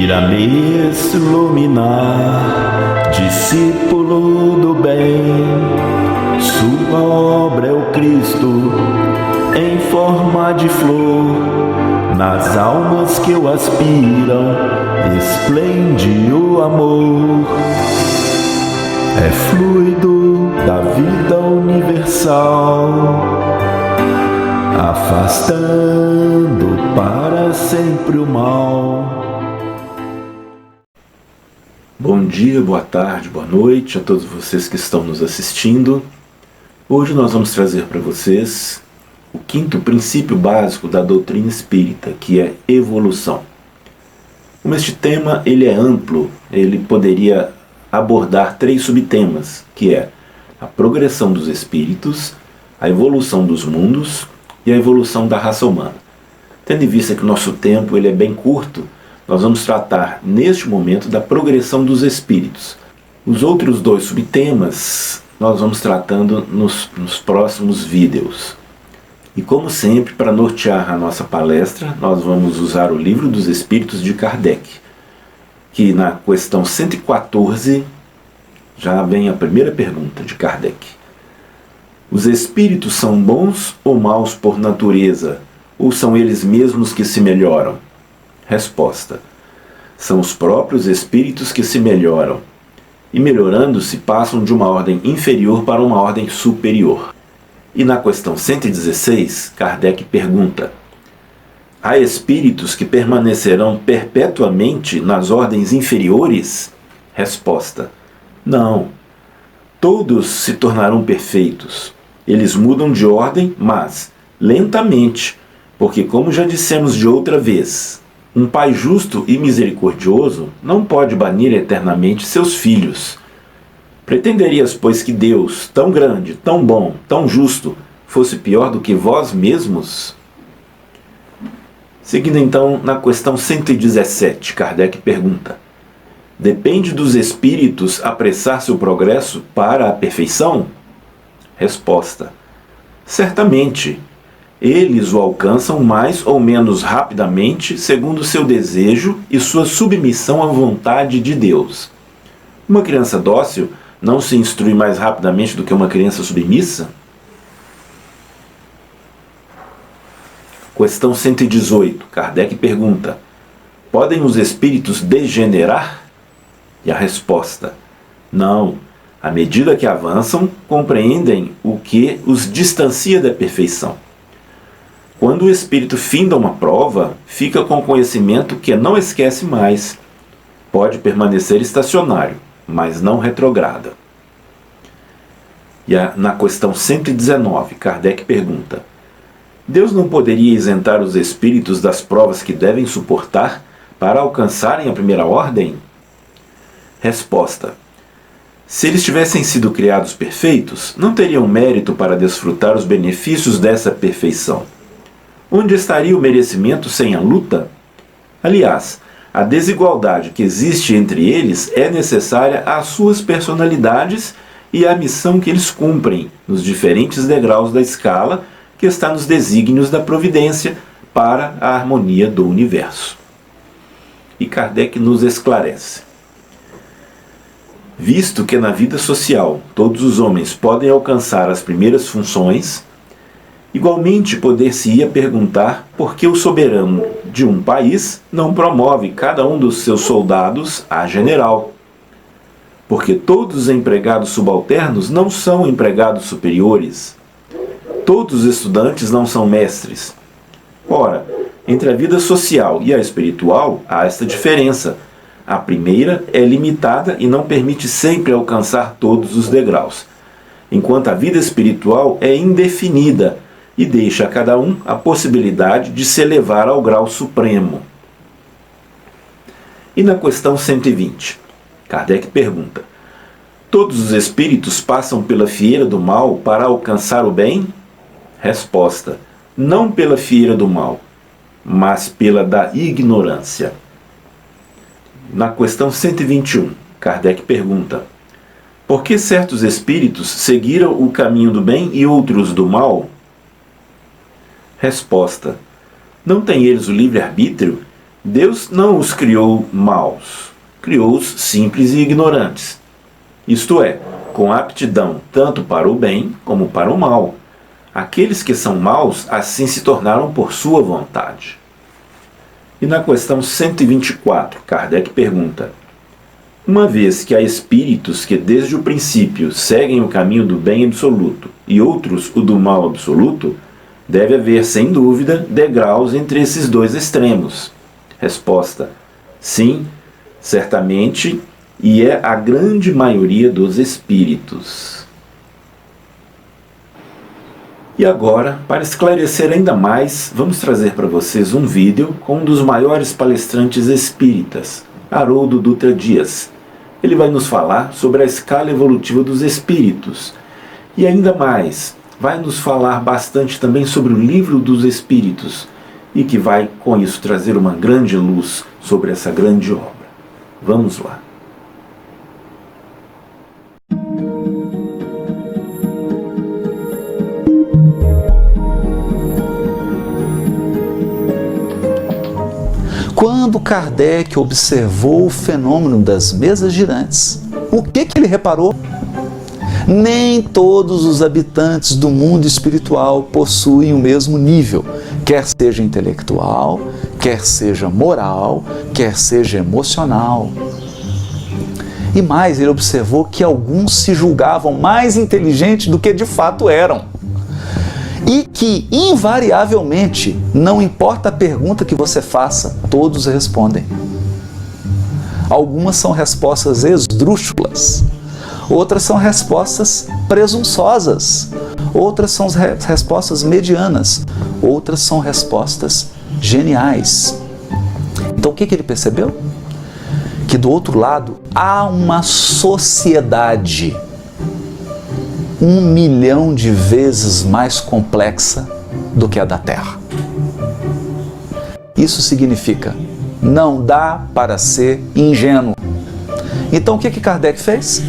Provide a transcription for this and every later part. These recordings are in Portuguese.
Queira-me iluminar, discípulo do bem. Sua obra é o Cristo em forma de flor. Nas almas que o aspiram, esplende o amor. É fluido da vida universal, afastando para sempre o mal. Bom dia, boa tarde, boa noite a todos vocês que estão nos assistindo. Hoje nós vamos trazer para vocês o quinto princípio básico da doutrina espírita, que é evolução. Como este tema ele é amplo, ele poderia abordar 3 subtemas, que é a progressão dos espíritos, a evolução dos mundos e a evolução da raça humana. Tendo em vista que o nosso tempo ele é bem curto, nós vamos tratar neste momento da progressão dos espíritos. Os outros 2 subtemas nós vamos tratando nos próximos vídeos. E como sempre, para nortear a nossa palestra, nós vamos usar o Livro dos Espíritos de Kardec, que na questão 114 já vem a primeira pergunta de Kardec. Os espíritos são bons ou maus por natureza, ou são eles mesmos que se melhoram? Resposta: são os próprios espíritos que se melhoram, e melhorando-se passam de uma ordem inferior para uma ordem superior. E na questão 116, Kardec pergunta: há espíritos que permanecerão perpetuamente nas ordens inferiores? Resposta: não. Todos se tornarão perfeitos. Eles mudam de ordem, mas lentamente, porque, como já dissemos de outra vez, um pai justo e misericordioso não pode banir eternamente seus filhos. Pretenderias, pois, que Deus, tão grande, tão bom, tão justo, fosse pior do que vós mesmos? Seguindo então na questão 117, Kardec pergunta: depende dos espíritos apressar seu progresso para a perfeição? Resposta: certamente. Eles o alcançam mais ou menos rapidamente, segundo seu desejo e sua submissão à vontade de Deus. Uma criança dócil não se instrui mais rapidamente do que uma criança submissa? Questão 118. Kardec pergunta: podem os espíritos degenerar? E a resposta: não. À medida que avançam, compreendem o que os distancia da perfeição. Quando o espírito finda uma prova, fica com conhecimento que não esquece mais. Pode permanecer estacionário, mas não retrograda. E na questão 119, Kardec pergunta: Deus não poderia isentar os espíritos das provas que devem suportar para alcançarem a primeira ordem? Resposta: se eles tivessem sido criados perfeitos, não teriam mérito para desfrutar os benefícios dessa perfeição. Onde estaria o merecimento sem a luta? Aliás, a desigualdade que existe entre eles é necessária às suas personalidades e à missão que eles cumprem nos diferentes degraus da escala que está nos desígnios da providência para a harmonia do universo. E Kardec nos esclarece: visto que na vida social todos os homens podem alcançar as primeiras funções, igualmente poder-se-ia perguntar por que o soberano de um país não promove cada um dos seus soldados a general. Porque todos os empregados subalternos não são empregados superiores. Todos os estudantes não são mestres. Ora, entre a vida social e a espiritual há esta diferença. A primeira é limitada e não permite sempre alcançar todos os degraus, enquanto a vida espiritual é indefinida e deixa a cada um a possibilidade de se elevar ao grau supremo. E na questão 120, Kardec pergunta: todos os espíritos passam pela fieira do mal para alcançar o bem? Resposta: não pela fieira do mal, mas pela da ignorância. Na questão 121, Kardec pergunta: por que certos espíritos seguiram o caminho do bem e outros do mal? Resposta: não têm eles o livre-arbítrio Deus não os criou maus, criou-os simples e ignorantes. Isto é, com aptidão tanto para o bem como para o mal. Aqueles que são maus assim se tornaram por sua vontade. E na questão 124, Kardec pergunta: uma vez que há espíritos que desde o princípio seguem o caminho do bem absoluto e outros o do mal absoluto, deve haver, sem dúvida, degraus entre esses dois extremos. Resposta: sim, certamente, e é a grande maioria dos espíritos. E agora, para esclarecer ainda mais, vamos trazer para vocês um vídeo com um dos maiores palestrantes espíritas, Haroldo Dutra Dias. Ele vai nos falar sobre a escala evolutiva dos espíritos. E ainda mais, vai nos falar bastante também sobre o Livro dos Espíritos, e que vai, com isso, trazer uma grande luz sobre essa grande obra. Vamos lá. Quando Kardec observou o fenômeno das mesas girantes, o que ele reparou? Nem todos os habitantes do mundo espiritual possuem o mesmo nível, quer seja intelectual, quer seja moral, quer seja emocional. E mais, ele observou que alguns se julgavam mais inteligentes do que de fato eram. E que, invariavelmente, não importa a pergunta que você faça, todos respondem. Algumas são respostas esdrúxulas, outras são respostas presunçosas, outras são respostas medianas, outras são respostas geniais. Então o que ele percebeu? Que do outro lado há uma sociedade 1 milhão de vezes mais complexa do que a da Terra. Isso significa, não dá para ser ingênuo. Então o que Kardec fez?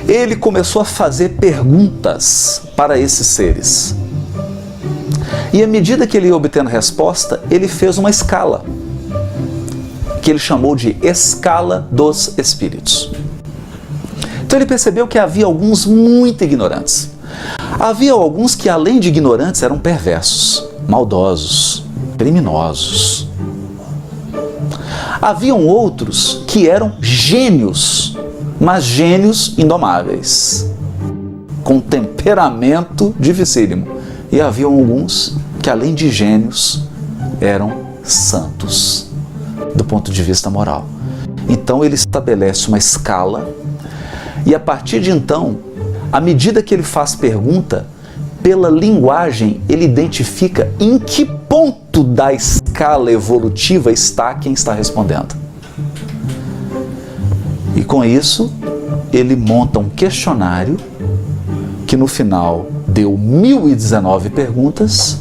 Ele começou a fazer perguntas para esses seres. E à medida que ele ia obtendo resposta, ele fez uma escala, que ele chamou de escala dos espíritos. Então ele percebeu que havia alguns muito ignorantes. Havia alguns que, além de ignorantes, eram perversos, maldosos, criminosos. Haviam outros que eram gênios, mas gênios indomáveis, com temperamento dificílimo. E haviam alguns que, além de gênios, eram santos, do ponto de vista moral. Então ele estabelece uma escala. E a partir de então, à medida que ele faz pergunta, pela linguagem ele identifica em que ponto da escala evolutiva está quem está respondendo. E com isso, ele monta um questionário que no final deu 1019 perguntas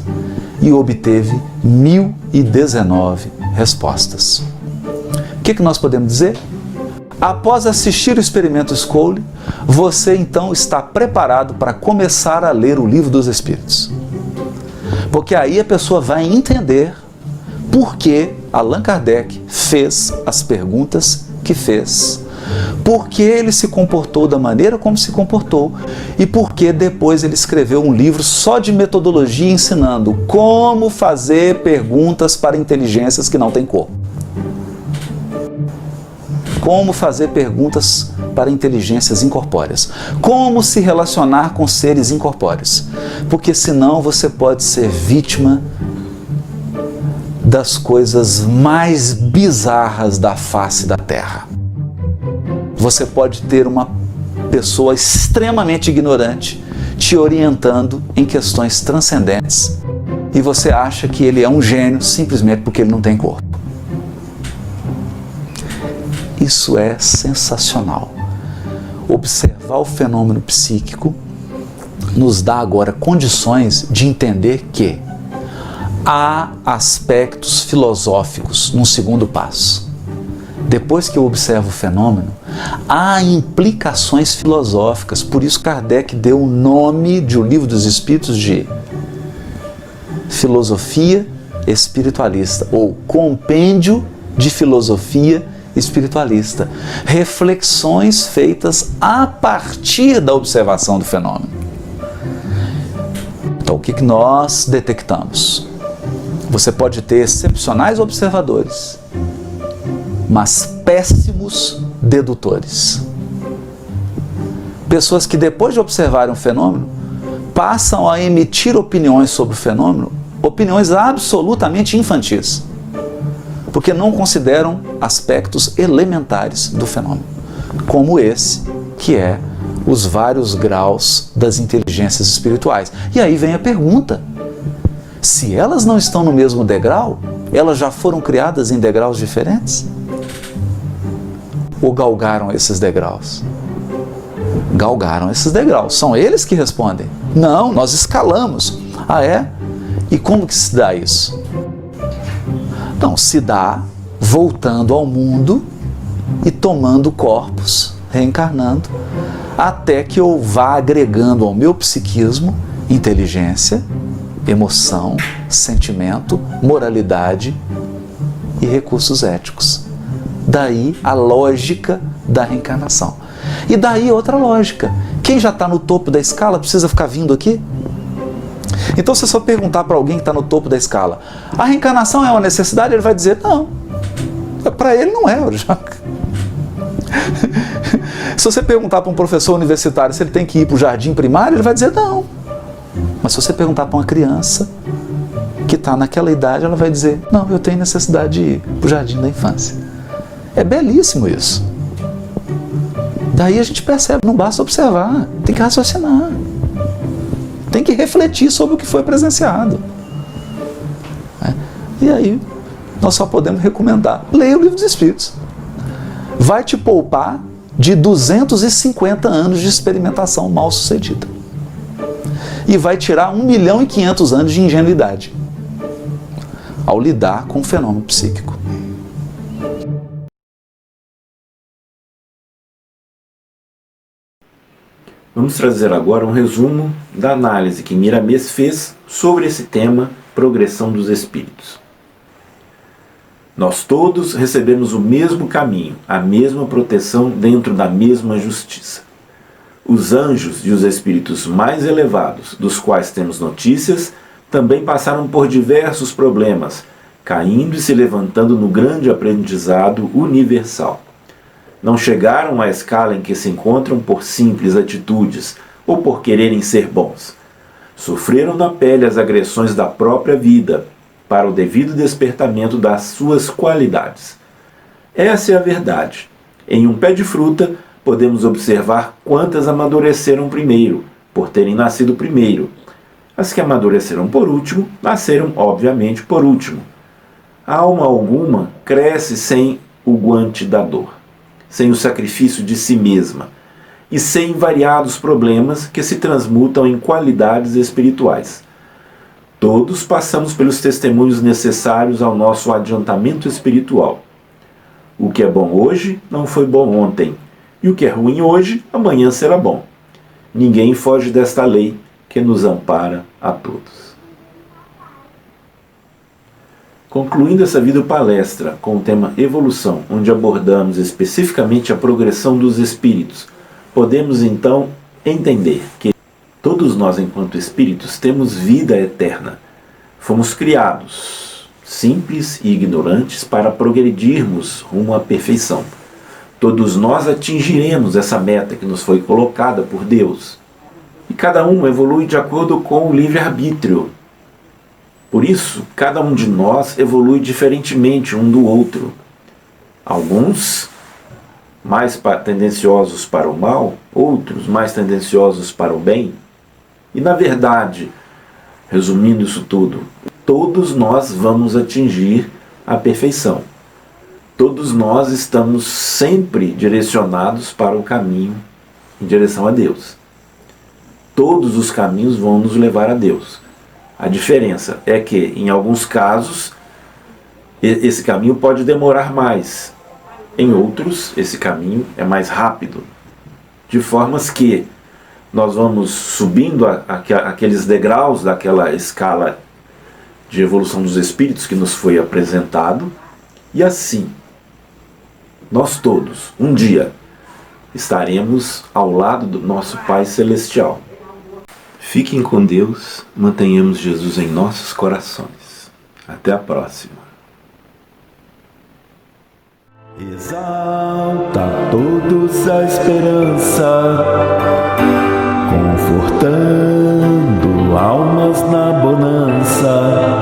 e obteve 1019 respostas. O que nós podemos dizer? Após assistir o experimento Scholli, você então está preparado para começar a ler o Livro dos Espíritos. Porque aí a pessoa vai entender por que Allan Kardec fez as perguntas que fez, por que ele se comportou da maneira como se comportou e por que depois ele escreveu um livro só de metodologia ensinando como fazer perguntas para inteligências que não têm corpo. Como fazer perguntas para inteligências incorpóreas. Como se relacionar com seres incorpóreos. Porque senão você pode ser vítima das coisas mais bizarras da face da Terra. Você pode ter uma pessoa extremamente ignorante te orientando em questões transcendentes e você acha que ele é um gênio simplesmente porque ele não tem corpo. Isso é sensacional. Observar o fenômeno psíquico nos dá agora condições de entender que há aspectos filosóficos num segundo passo. Depois que eu observo o fenômeno, há implicações filosóficas. Por isso Kardec deu o nome de O Livro dos Espíritos de Filosofia espiritualista, ou compêndio de filosofia espiritualista. Reflexões feitas a partir da observação do fenômeno. Então, o que nós detectamos? Você pode ter excepcionais observadores, mas péssimos dedutores. Pessoas que, depois de observarem um fenômeno, passam a emitir opiniões sobre o fenômeno, opiniões absolutamente infantis, porque não consideram aspectos elementares do fenômeno, como esse, que é os vários graus das inteligências espirituais. E aí vem a pergunta: se elas não estão no mesmo degrau, elas já foram criadas em degraus diferentes? Ou galgaram esses degraus? Galgaram esses degraus. São eles que respondem. Não, nós escalamos. Ah, é? E como que se dá isso? Então, se dá voltando ao mundo e tomando corpos, reencarnando, até que eu vá agregando ao meu psiquismo inteligência, emoção, sentimento, moralidade e recursos éticos. Daí a lógica da reencarnação. E daí outra lógica. Quem já está no topo da escala precisa ficar vindo aqui? Então, se eu só perguntar para alguém que está no topo da escala, a reencarnação é uma necessidade? Ele vai dizer, não. Para ele não é. Se você perguntar para um professor universitário se ele tem que ir para o jardim primário, ele vai dizer não. Mas se você perguntar para uma criança que está naquela idade, ela vai dizer, não, eu tenho necessidade de ir para o jardim da infância. É belíssimo isso. Daí a gente percebe, não basta observar, tem que raciocinar. Tem que refletir sobre o que foi presenciado. E aí, nós só podemos recomendar. Leia o Livro dos Espíritos. Vai te poupar de 250 anos de experimentação mal sucedida. E vai tirar 1.500.000 anos de ingenuidade ao lidar com o fenômeno psíquico. Vamos trazer agora um resumo da análise que Miramês fez sobre esse tema, progressão dos espíritos. Nós todos recebemos o mesmo caminho, a mesma proteção dentro da mesma justiça. Os anjos e os espíritos mais elevados, dos quais temos notícias, também passaram por diversos problemas, caindo e se levantando no grande aprendizado universal. Não chegaram à escala em que se encontram por simples atitudes ou por quererem ser bons. Sofreram na pele as agressões da própria vida, para o devido despertamento das suas qualidades. Essa é a verdade. Em um pé de fruta, podemos observar quantas amadureceram primeiro, por terem nascido primeiro. As que amadureceram por último, nasceram, obviamente, por último. A alma alguma cresce sem o guante da dor, sem o sacrifício de si mesma, e sem variados problemas que se transmutam em qualidades espirituais. Todos passamos pelos testemunhos necessários ao nosso adiantamento espiritual. O que é bom hoje não foi bom ontem, e o que é ruim hoje, amanhã será bom. Ninguém foge desta lei que nos ampara a todos. Concluindo essa videopalestra com o tema Evolução, onde abordamos especificamente a progressão dos espíritos, podemos então entender que todos nós, enquanto espíritos, temos vida eterna. Fomos criados, simples e ignorantes, para progredirmos rumo à perfeição. Todos nós atingiremos essa meta que nos foi colocada por Deus. E cada um evolui de acordo com o livre-arbítrio. Por isso, cada um de nós evolui diferentemente um do outro. Alguns mais tendenciosos para o mal, outros mais tendenciosos para o bem. E na verdade, resumindo isso tudo, todos nós vamos atingir a perfeição. Todos nós estamos sempre direcionados para o caminho em direção a Deus. Todos os caminhos vão nos levar a Deus. A diferença é que, em alguns casos, esse caminho pode demorar mais. Em outros, esse caminho é mais rápido. De formas que nós vamos subindo aqueles degraus daquela escala de evolução dos espíritos que nos foi apresentado, e assim, nós todos, um dia, estaremos ao lado do nosso Pai Celestial. Fiquem com Deus, mantenhamos Jesus em nossos corações. Até a próxima. Exalta a todos a esperança, confortando almas na bonança,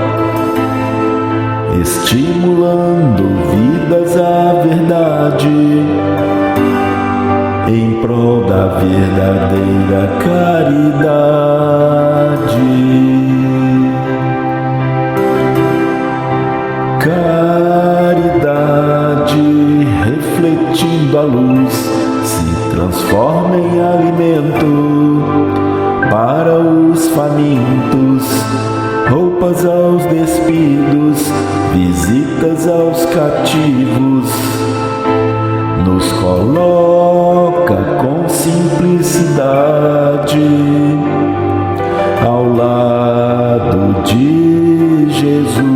estimulando vidas à verdade, em prol da verdadeira caridade. Caridade, refletindo a luz, se transforma em alimento para os famintos, roupas aos despidos, visitas aos cativos, nos coloca com simplicidade ao lado de Jesus.